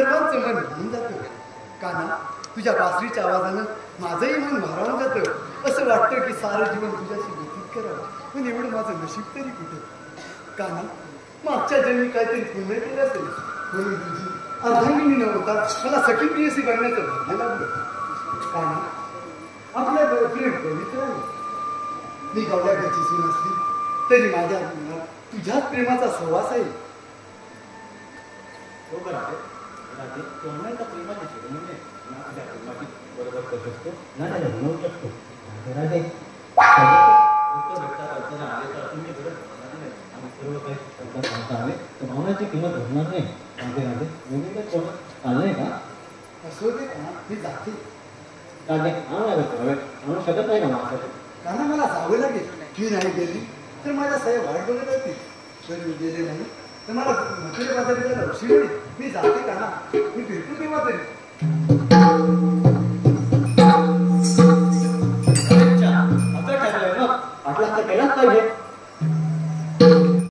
सर्वांचं मन भावून जातं. काना, तुझ्या बासरीच्या आवाजानं माझंही मन भारावून जातं. असं वाटतं की सारं जीवन तुझ्याशी व्यतीत करावं, पण एवढं माझं नशीब तरी कुठे. काना, मागच्या जन्मी काहीतरी पुण्य केलं असेल म्हणून तुझी अर्धांगिनी न होता मला सखी प्रियसी बनण्याचं भाग्य लागलं. काना, आपल्या प्रेम पवित्र आहे. मी गवल्याकडची सून असली तरी माझ्या मनात तुझ्याच प्रेमाचा सहवास आहे. बरोबर करू शकतो नाही म्हणू शकतो. सर्व काही सांगता आले तर भावनाची किंमत होणार नाही. राधे राधे मुलीला कोण चाललंय का? असं दे काना, मी जाते. राधे आणू शकत नाही का माझं? काना, मला जावं लागेल. मी नाही गेली तर माझ्या साहेब वाट बघत होती. तर मी गेले नाही तर मला म्हातारे बाजारी जायला उशीर होईल. मी जाते काना, मी